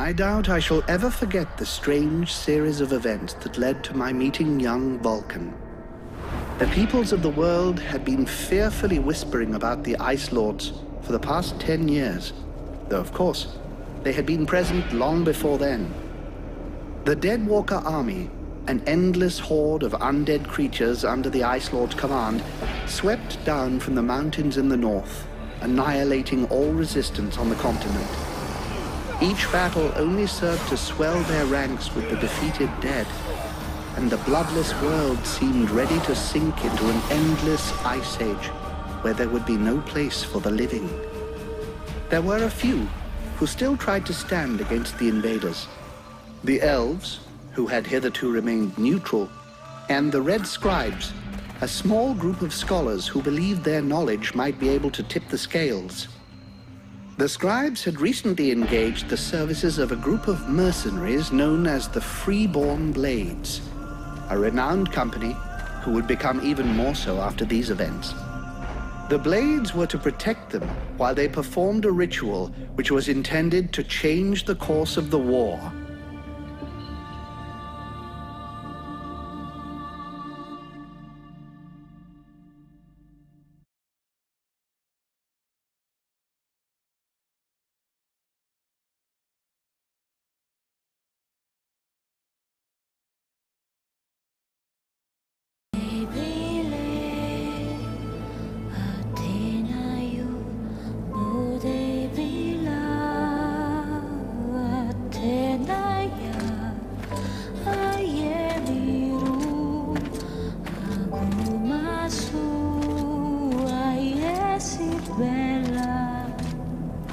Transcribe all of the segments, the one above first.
I doubt I shall ever forget the strange series of events that led to my meeting young Vulcan. The peoples of the world had been fearfully whispering about the Ice Lords for the past 10 years, though of course, they had been present long before then. The Deadwalker army, an endless horde of undead creatures under the Ice Lord's command, swept down from the mountains in the north, annihilating all resistance on the continent. Each battle only served to swell their ranks with the defeated dead, and the bloodless world seemed ready to sink into an endless ice age where there would be no place for the living. There were a few who still tried to stand against the invaders. The elves, who had hitherto remained neutral, and the Red Scribes, a small group of scholars who believed their knowledge might be able to tip the scales. The Scribes had recently engaged the services of a group of mercenaries known as the Freeborn Blades, a renowned company who would become even more so after these events. The Blades were to protect them while they performed a ritual which was intended to change the course of the war.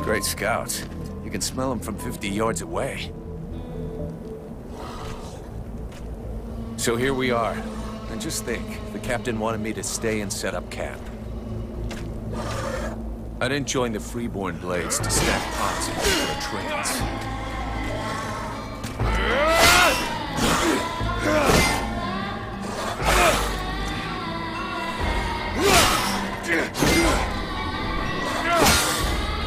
Great scouts. You can smell them from 50 yards away. So here we are. And just think, the captain wanted me to stay and set up camp. I didn't join the Freeborn Blades to stack pots and fill trains.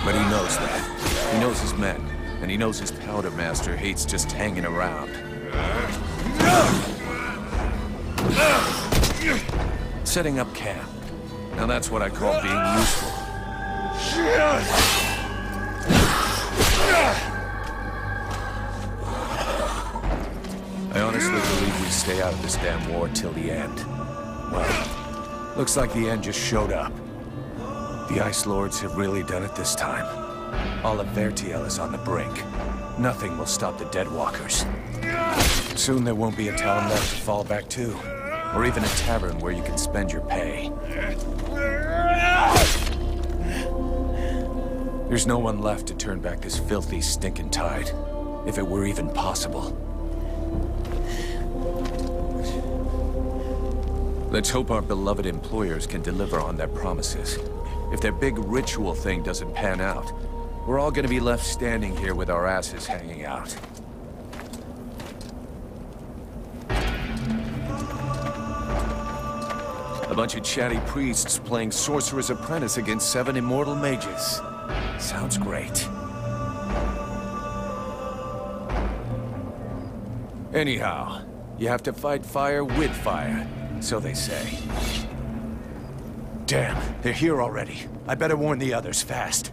But he knows that. He knows his men, and he knows his powder master hates just hanging around. Setting up camp. Now that's what I call being useful. I honestly believe we stay out of this damn war till the end. Well, looks like the end just showed up. The Ice Lords have really done it this time. All of Vertiel is on the brink. Nothing will stop the Deadwalkers. Soon there won't be a town left to fall back to, or even a tavern where you can spend your pay. There's no one left to turn back this filthy, stinking tide, if it were even possible. Let's hope our beloved employers can deliver on their promises. If their big ritual thing doesn't pan out, we're all gonna be left standing here with our asses hanging out. A bunch of chatty priests playing Sorcerer's Apprentice against 7 immortal mages. Sounds great. Anyhow, you have to fight fire with fire, so they say. Damn, they're here already. I better warn the others fast.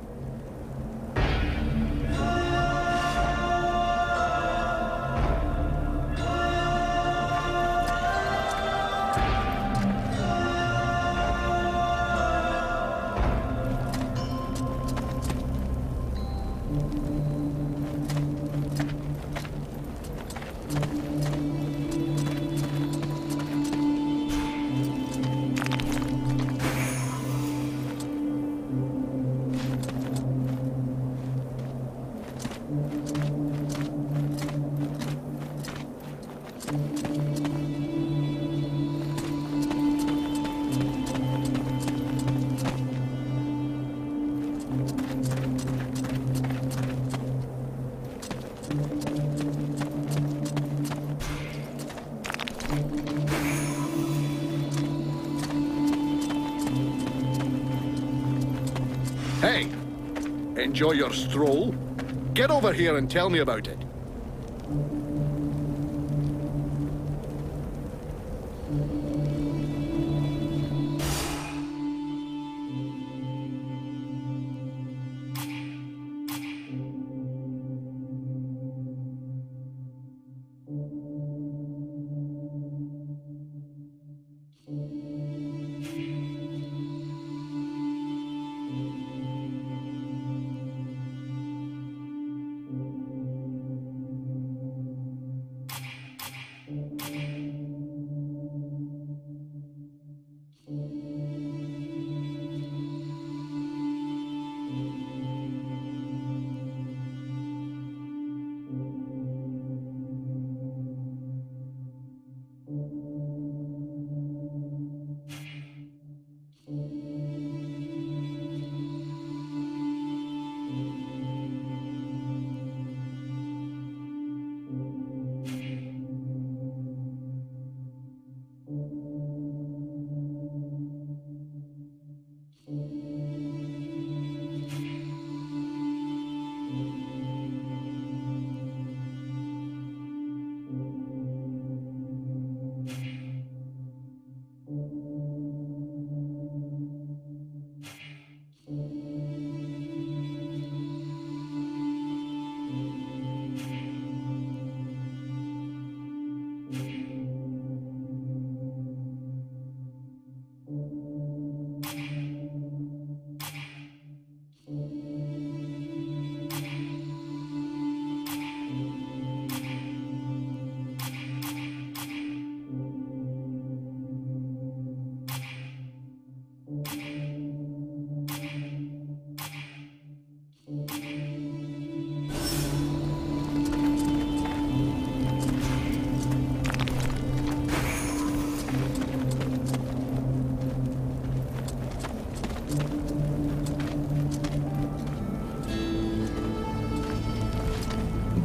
Hey, enjoy your stroll? Get over here and tell me about it.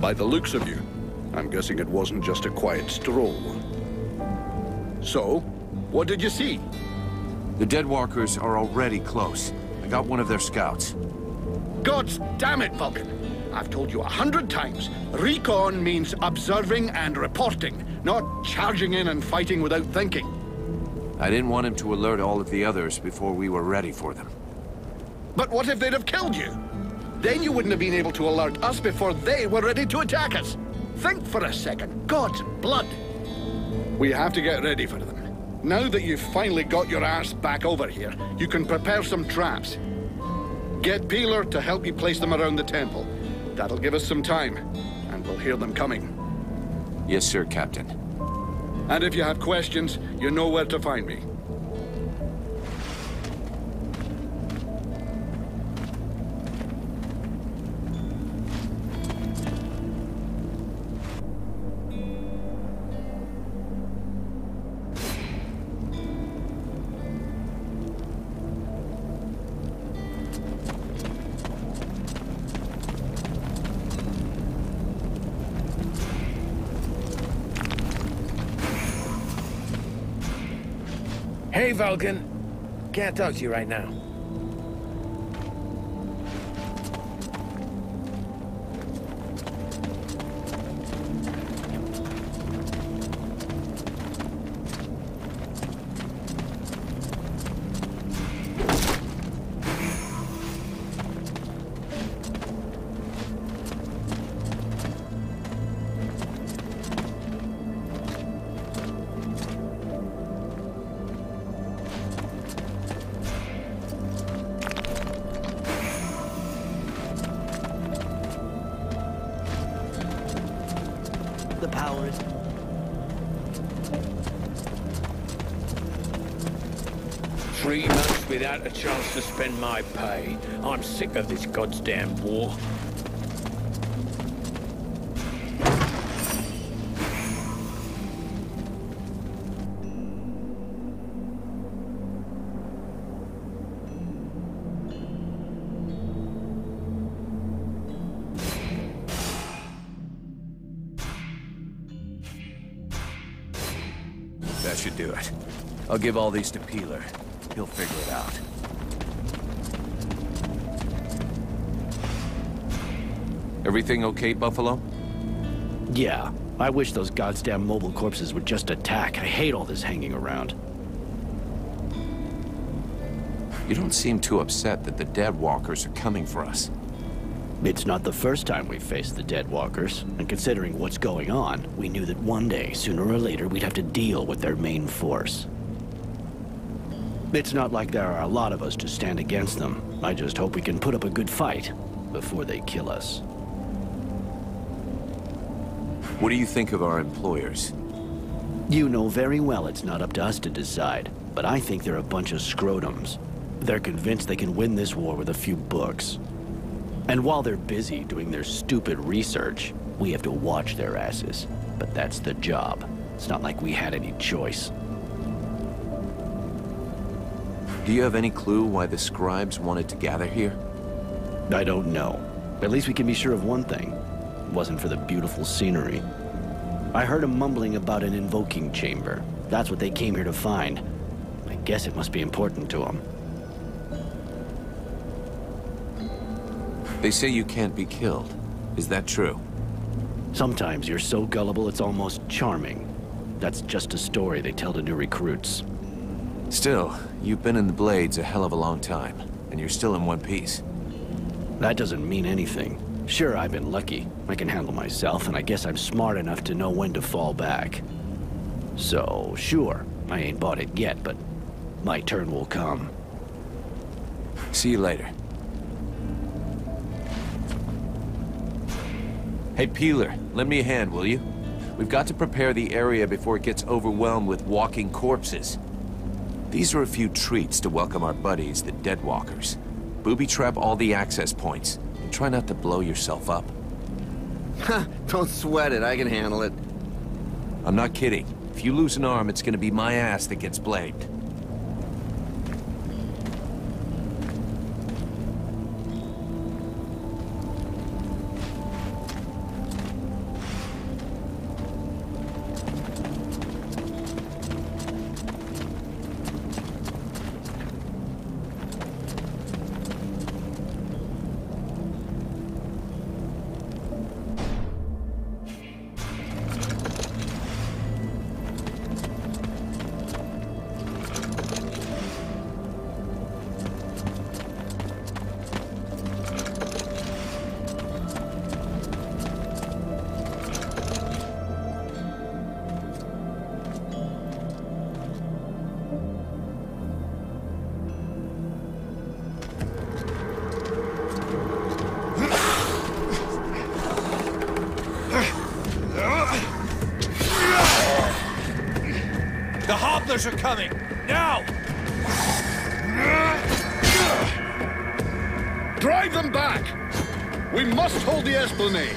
By the looks of you, I'm guessing it wasn't just a quiet stroll. So, what did you see? The dead walkers are already close. I got one of their scouts. God damn it, Vulcan! I've told you 100 times, recon means observing and reporting, not charging in and fighting without thinking. I didn't want him to alert all of the others before we were ready for them. But what if they'd have killed you? Then you wouldn't have been able to alert us before they were ready to attack us. Think for a second. God's blood. We have to get ready for them. Now that you've finally got your ass back over here, you can prepare some traps. Get Peeler to help you place them around the temple. That'll give us some time, and we'll hear them coming. Yes, sir, Captain. And if you have questions, you know where to find me. Hey, Vulcan. Can't talk to you right now. The power is... 3 months without a chance to spend my pay. I'm sick of this goddamn war. That should do it. I'll give all these to Peeler. He'll figure it out. Everything okay, Buffalo? Yeah. I wish those goddamn mobile corpses would just attack. I hate all this hanging around. You don't seem too upset that the Dead Walkers are coming for us. It's not the first time we've faced the Dead Walkers, and considering what's going on, we knew that one day, sooner or later, we'd have to deal with their main force. It's not like there are a lot of us to stand against them. I just hope we can put up a good fight before they kill us. What do you think of our employers? You know very well it's not up to us to decide, but I think they're a bunch of scrotums. They're convinced they can win this war with a few books. And while they're busy doing their stupid research, we have to watch their asses. But that's the job. It's not like we had any choice. Do you have any clue why the scribes wanted to gather here? I don't know. At least we can be sure of one thing. It wasn't for the beautiful scenery. I heard them mumbling about an invoking chamber. That's what they came here to find. I guess it must be important to them. They say you can't be killed. Is that true? Sometimes you're so gullible it's almost charming. That's just a story they tell to new recruits. Still, you've been in the Blades a hell of a long time, and you're still in one piece. That doesn't mean anything. Sure, I've been lucky. I can handle myself, and I guess I'm smart enough to know when to fall back. So, sure, I ain't bought it yet, but my turn will come. See you later. Hey, Peeler, lend me a hand, will you? We've got to prepare the area before it gets overwhelmed with walking corpses. These are a few treats to welcome our buddies, the Dead Walkers. Booby-trap all the access points, and try not to blow yourself up. Don't sweat it, I can handle it. I'm not kidding. If you lose an arm, it's gonna be my ass that gets blamed. The hobblers are coming! Now! Drive them back! We must hold the Esplanade!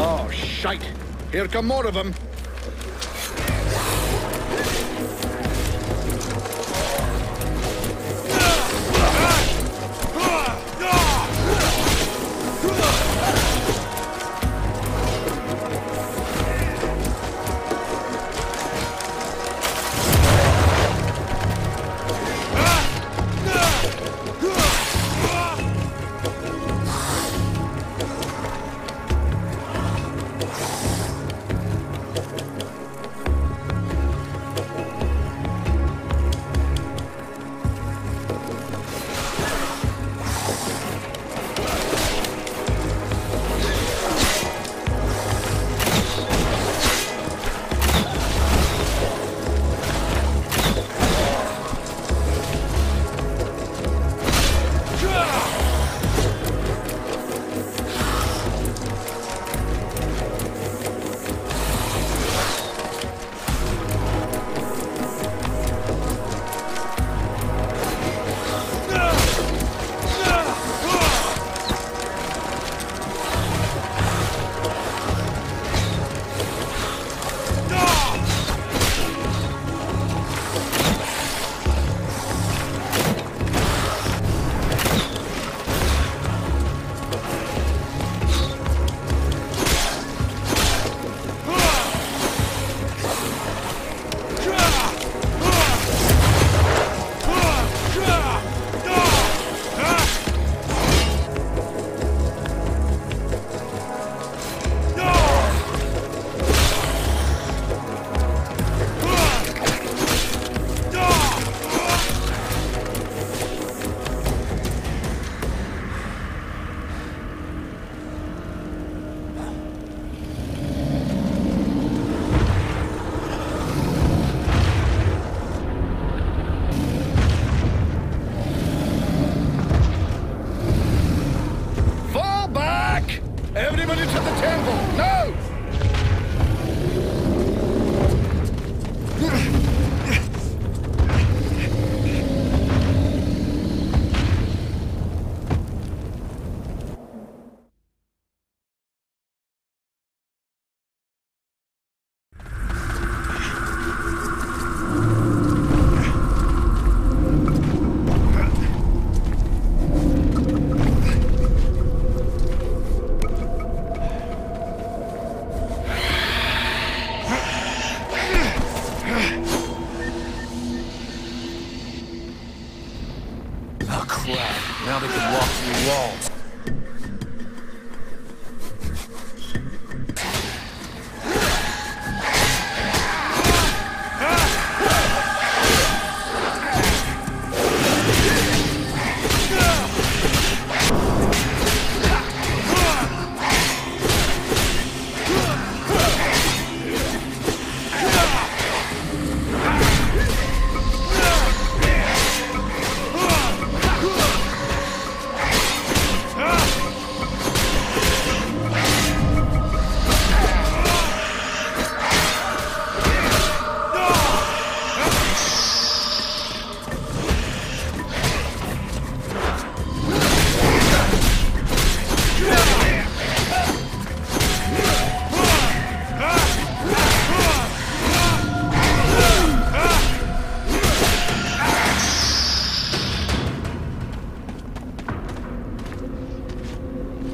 Oh, shite! Here come more of them! Everybody to the temple, now! Now they can walk through walls.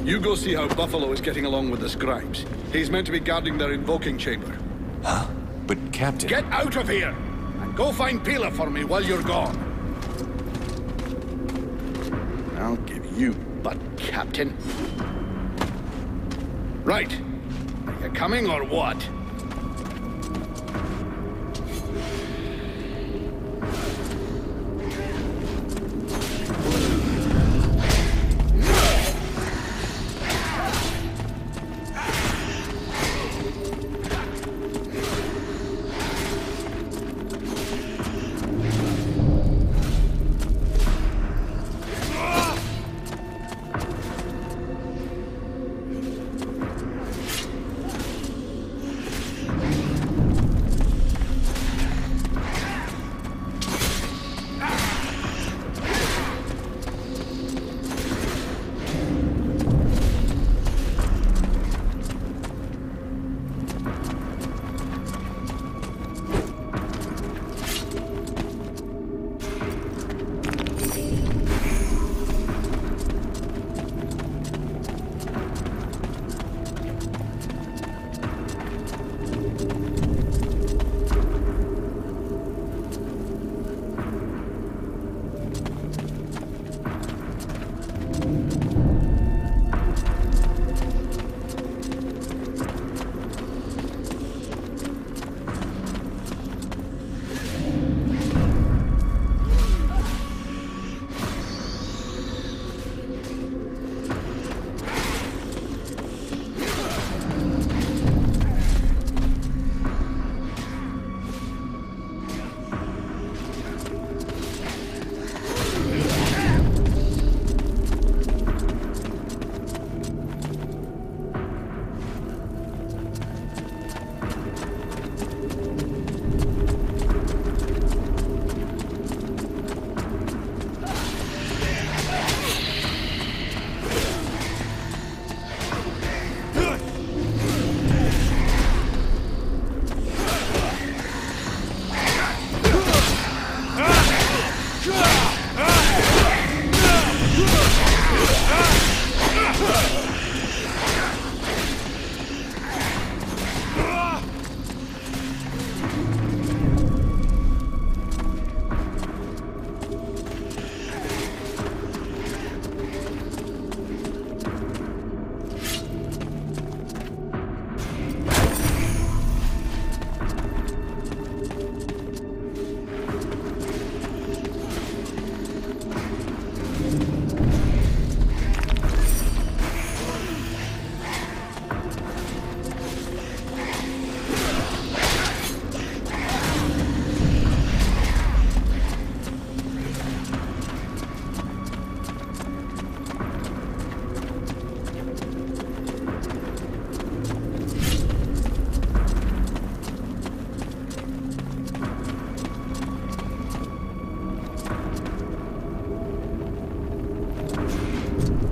You go see how Buffalo is getting along with the scribes. He's meant to be guarding their invoking chamber. Huh? But Captain... Get out of here! And go find Pila for me while you're gone. I'll give you butt, Captain. Right. Are you coming or what?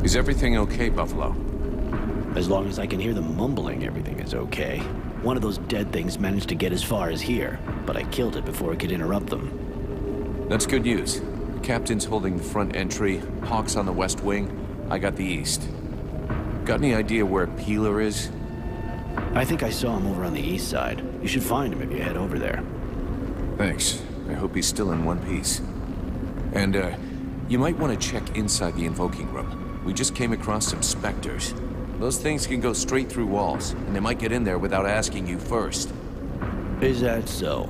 Is everything okay, Buffalo? As long as I can hear them mumbling, everything is okay. One of those dead things managed to get as far as here, but I killed it before it could interrupt them. That's good news. The captain's holding the front entry, Hawk's on the west wing, I got the east. Got any idea where Peeler is? I think I saw him over on the east side. You should find him if you head over there. Thanks. I hope he's still in one piece. And, you might want to check inside the invoking room. We just came across some specters. Those things can go straight through walls, and they might get in there without asking you first. Is that so?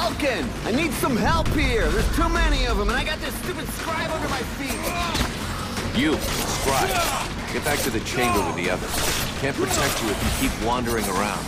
Vulcan! I need some help here! There's too many of them, and I got this stupid scribe under my feet! You, Scribe. Get back to the chamber with the others. Can't protect you if you keep wandering around.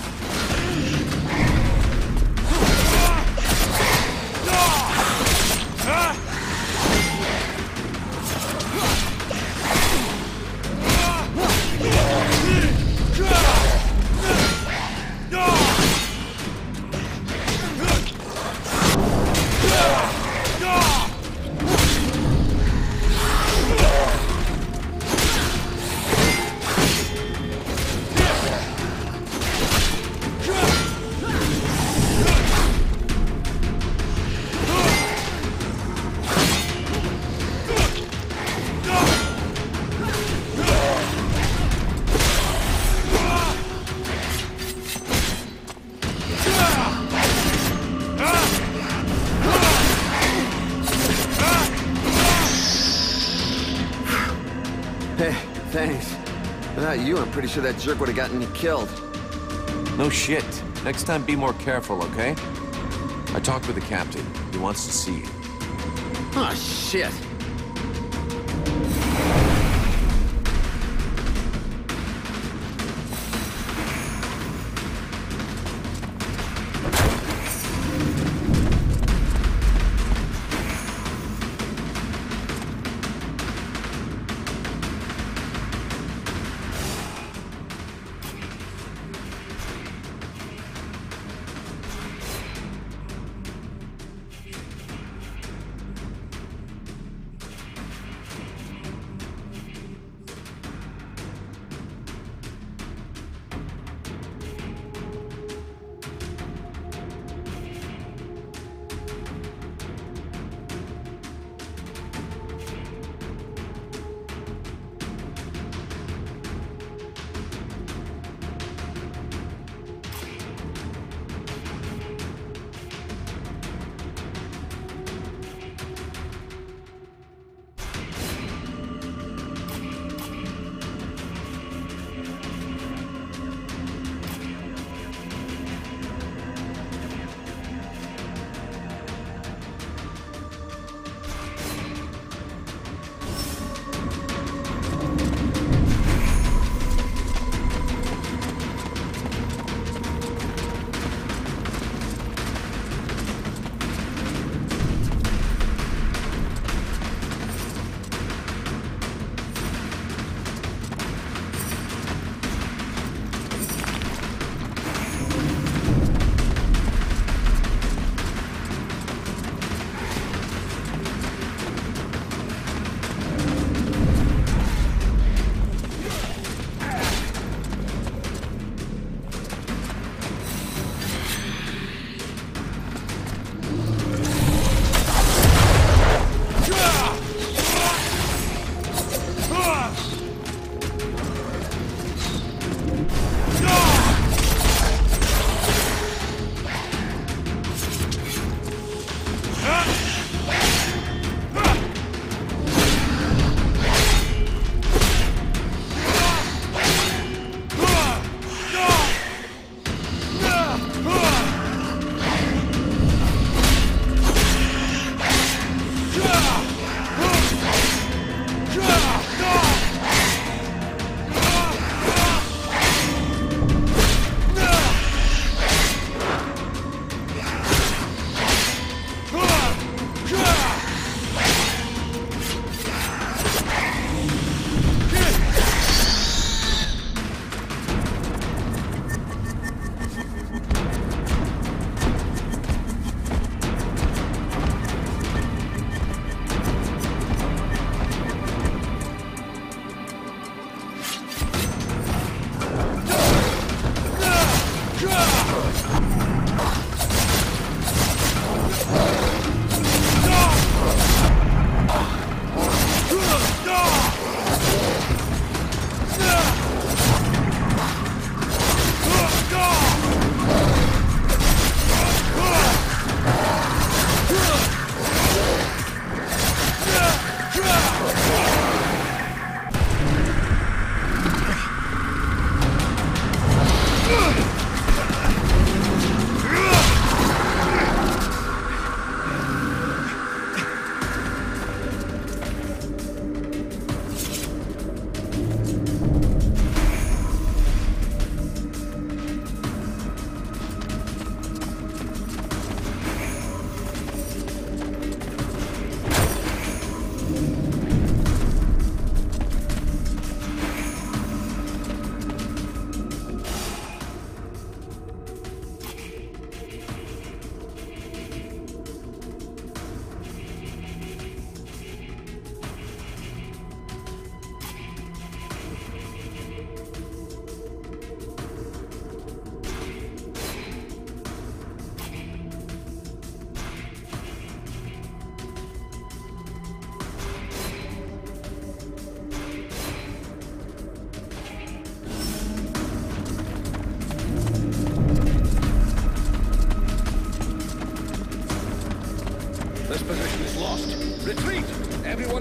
Hey, thanks. Without you, I'm pretty sure that jerk would have gotten me killed. No shit. Next time, be more careful, okay? I talked with the captain. He wants to see you. Oh, shit.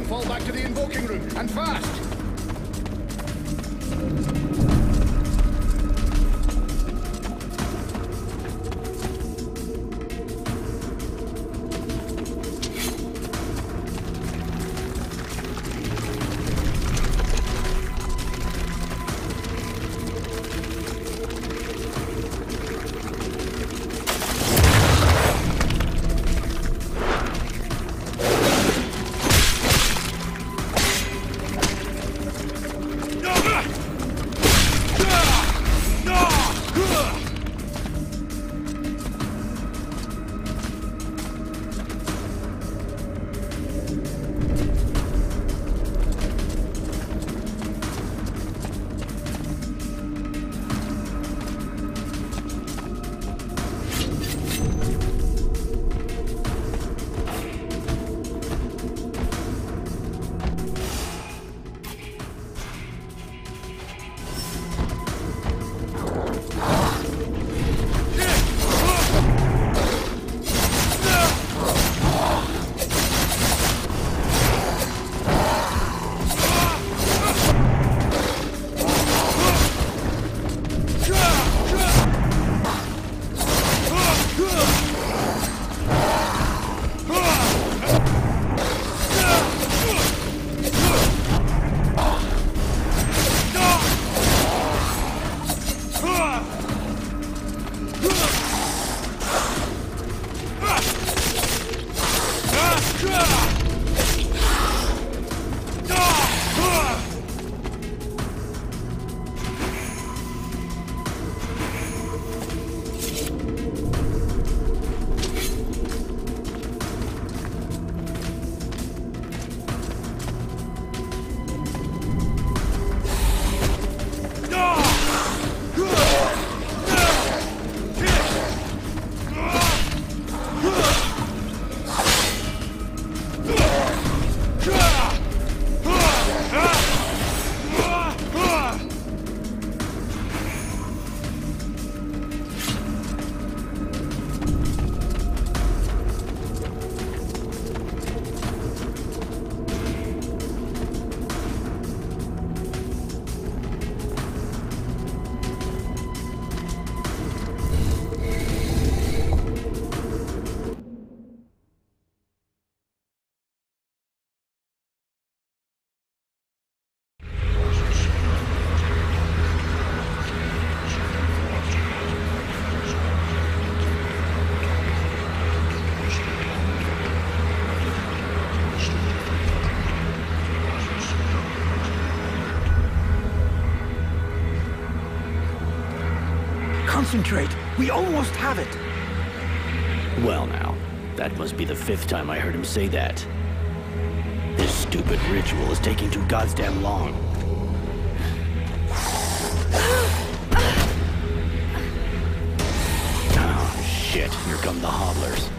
and fall back to the invoking room, and fast! Concentrate! We almost have it! Well now, that must be the 5th time I heard him say that. This stupid ritual is taking too goddamn long. Oh, shit. Here come the hobblers.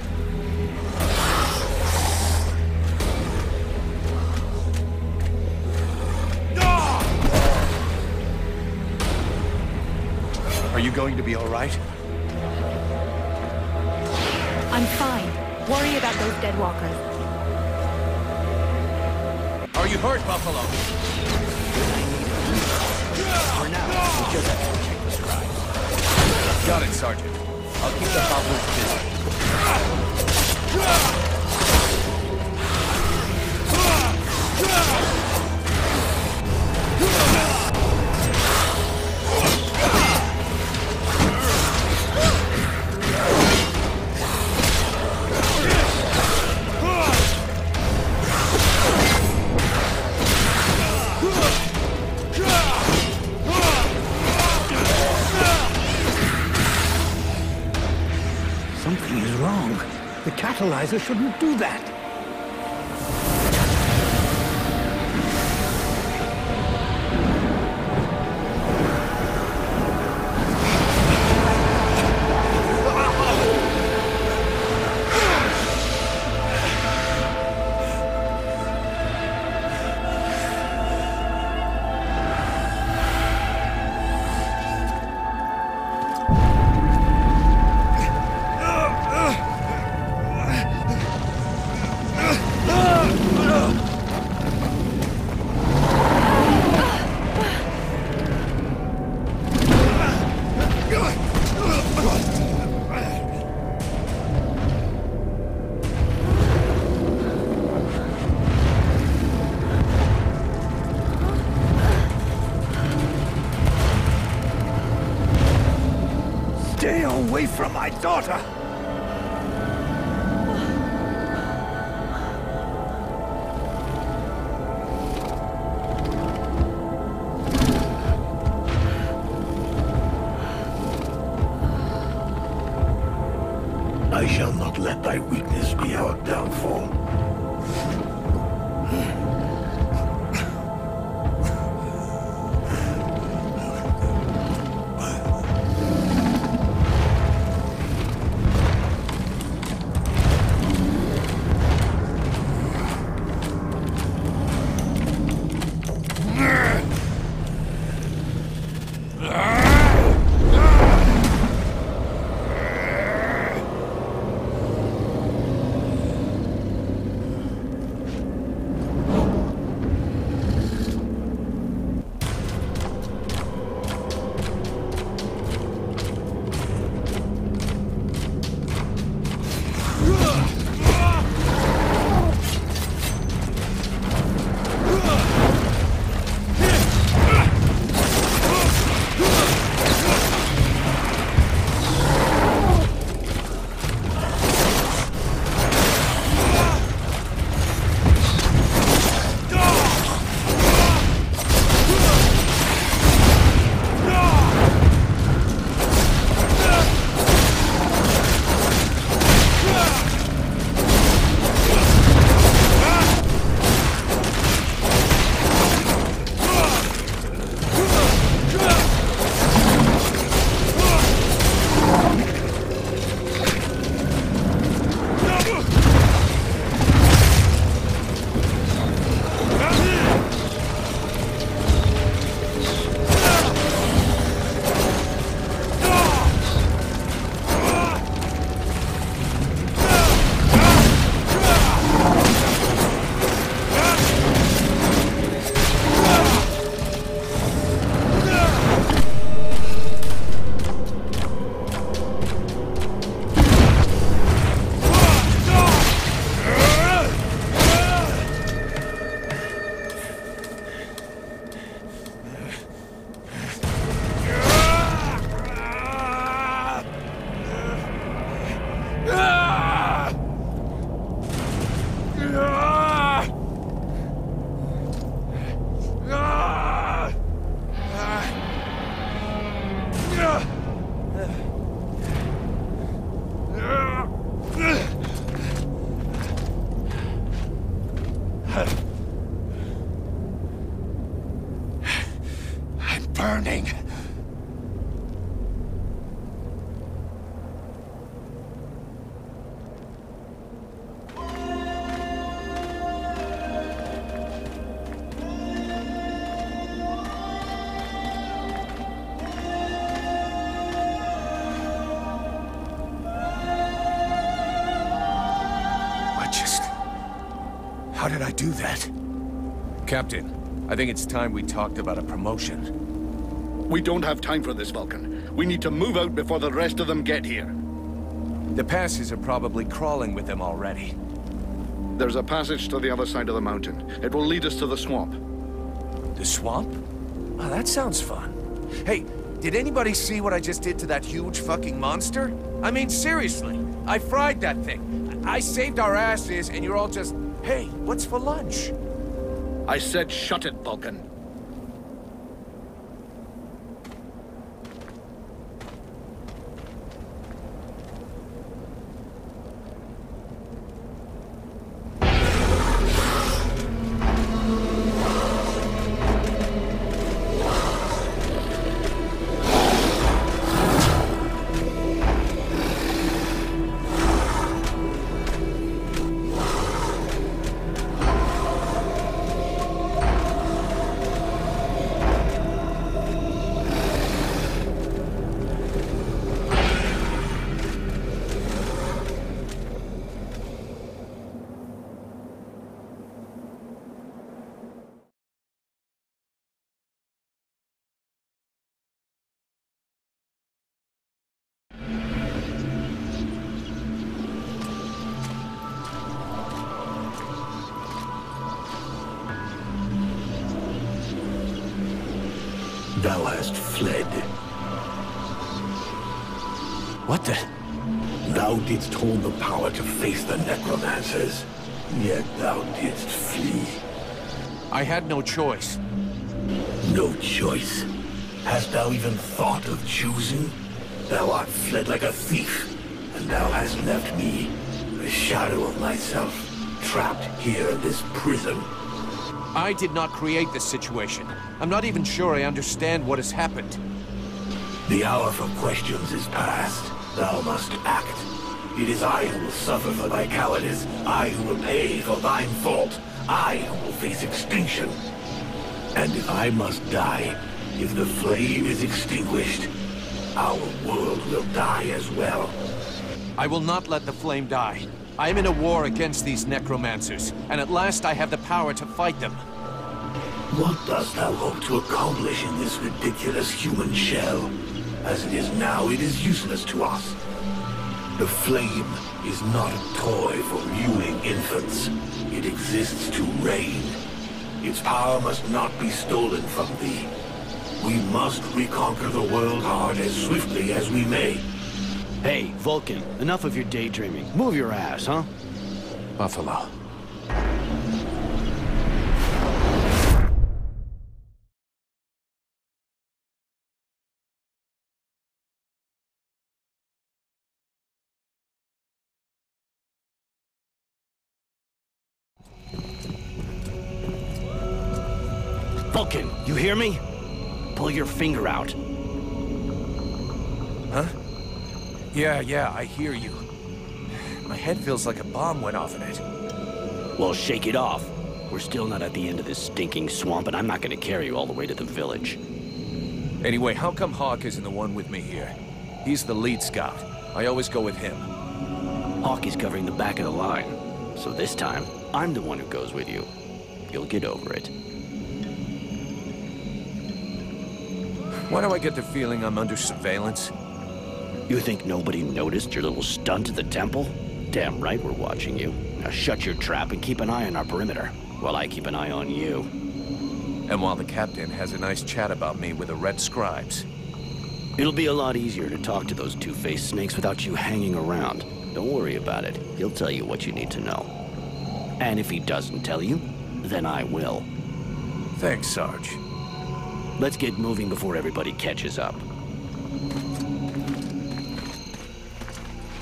Are you going to be all right? I'm fine. Worry about those dead walkers. Are you hurt, Buffalo? For now, we just have to check the scribes. Got it, Sergeant. I'll keep the hobblers Something is wrong. The catalyzer shouldn't do that. Stay away from my daughter! I shall not let thy weakness be our downfall. I'm burning. How did I do that? Captain, I think it's time we talked about a promotion. We don't have time for this, Vulcan. We need to move out before the rest of them get here. The passes are probably crawling with them already. There's a passage to the other side of the mountain. It will lead us to the swamp. The swamp? Oh, that sounds fun. Hey, did anybody see what I just did to that huge fucking monster? I mean, seriously, I fried that thing. I saved our asses, and you're all just... Hey, what's for lunch? I said shut it, Vulcan. Thou hast fled. What the? Thou didst hold the power to face the necromancers, yet thou didst flee. I had no choice. No choice? Hast thou even thought of choosing? Thou art fled like a thief, and thou hast left me, the shadow of myself, trapped here in this prison. I did not create this situation. I'm not even sure I understand what has happened. The hour for questions is past. Thou must act. It is I who will suffer for thy cowardice. I who will pay for thine fault. I who will face extinction. And if I must die, if the flame is extinguished, our world will die as well. I will not let the flame die. I am in a war against these necromancers, and at last I have the power to fight them. What dost thou hope to accomplish in this ridiculous human shell? As it is now, it is useless to us. The flame is not a toy for mewing infants. It exists to reign. Its power must not be stolen from thee. We must reconquer the world hard as swiftly as we may. Hey, Vulcan, enough of your daydreaming. Move your ass, huh? Buffalo. Vulcan, you hear me? Pull your finger out. Huh? Yeah, I hear you. My head feels like a bomb went off in it. Well, shake it off. We're still not at the end of this stinking swamp, and I'm not gonna carry you all the way to the village. Anyway, how come Hawk isn't the one with me here? He's the lead scout. I always go with him. Hawk is covering the back of the line. So this time, I'm the one who goes with you. You'll get over it. Why do I get the feeling I'm under surveillance? You think nobody noticed your little stunt at the temple? Damn right we're watching you. Now shut your trap and keep an eye on our perimeter, while I keep an eye on you. And while the captain has a nice chat about me with the red scribes. It'll be a lot easier to talk to those two-faced snakes without you hanging around. Don't worry about it. He'll tell you what you need to know. And if he doesn't tell you, then I will. Thanks, Sarge. Let's get moving before everybody catches up.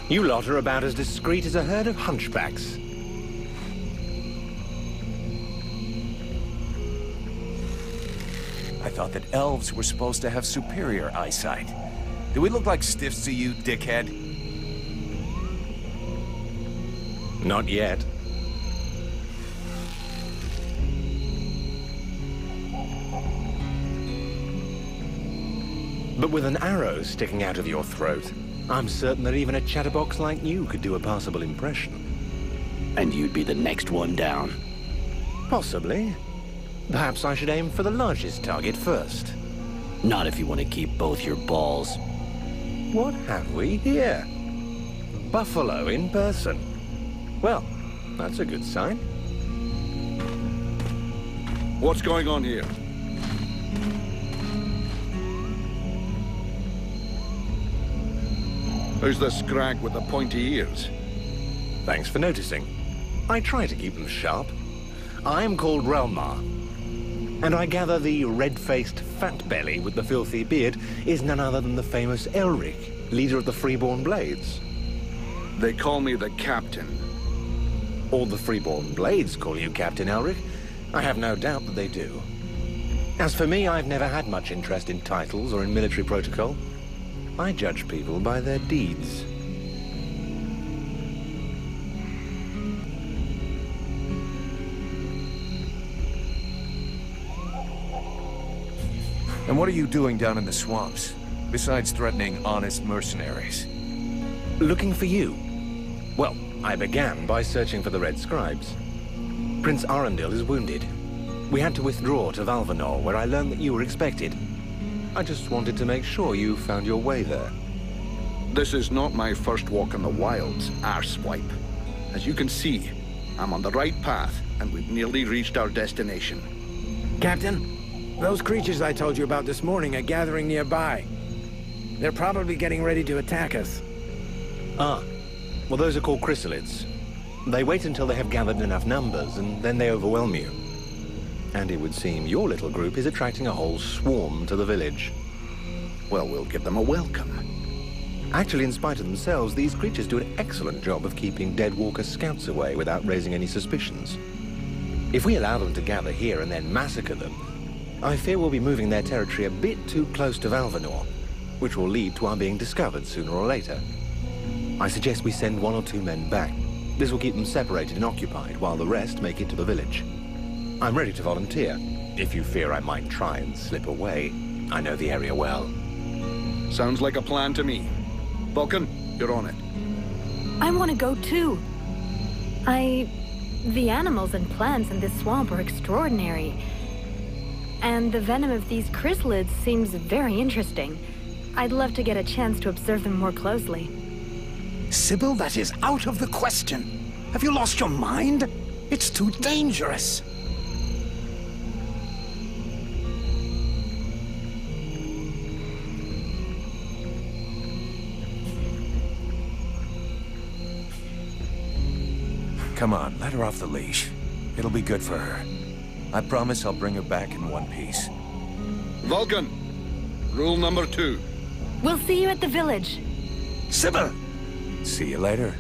You lot are about as discreet as a herd of hunchbacks. I thought that elves were supposed to have superior eyesight. Do we look like stiffs to you, dickhead? Not yet. But with an arrow sticking out of your throat, I'm certain that even a chatterbox like you could do a passable impression. And you'd be the next one down. Possibly. Perhaps I should aim for the largest target first. Not if you want to keep both your balls. What have we here? Buffalo in person. Well, that's a good sign. What's going on here? Who's the scrag with the pointy ears? Thanks for noticing. I try to keep them sharp. I'm called Relmar. And I gather the red-faced fat belly with the filthy beard is none other than the famous Elric, leader of the Freeborn Blades. They call me the Captain. All the Freeborn Blades call you Captain Elric. I have no doubt that they do. As for me, I've never had much interest in titles or in military protocol. I judge people by their deeds. And what are you doing down in the swamps, besides threatening honest mercenaries? Looking for you. Well, I began by searching for the Red Scribes. Prince Arundel is wounded. We had to withdraw to Valvanor, where I learned that you were expected. I just wanted to make sure you found your way there. This is not my first walk in the wilds, arsewipe. As you can see, I'm on the right path, and we've nearly reached our destination. Captain, those creatures I told you about this morning are gathering nearby. They're probably getting ready to attack us. Ah. Well, those are called chrysalids. They wait until they have gathered enough numbers, and then they overwhelm you. And it would seem your little group is attracting a whole swarm to the village. Well, we'll give them a welcome. Actually, in spite of themselves, these creatures do an excellent job of keeping Dead Walker scouts away without raising any suspicions. If we allow them to gather here and then massacre them, I fear we'll be moving their territory a bit too close to Valvanor, which will lead to our being discovered sooner or later. I suggest we send 1 or 2 men back. This will keep them separated and occupied while the rest make it to the village. I'm ready to volunteer, if you fear I might try and slip away. I know the area well. Sounds like a plan to me. Vulcan, you're on it. I want to go too. The animals and plants in this swamp are extraordinary. And the venom of these chrysalids seems very interesting. I'd love to get a chance to observe them more closely. Sybil, that is out of the question. Have you lost your mind? It's too dangerous. Come on, let her off the leash. It'll be good for her. I promise I'll bring her back in one piece. Vulcan, rule number 2. We'll see you at the village. Sybil! See you later.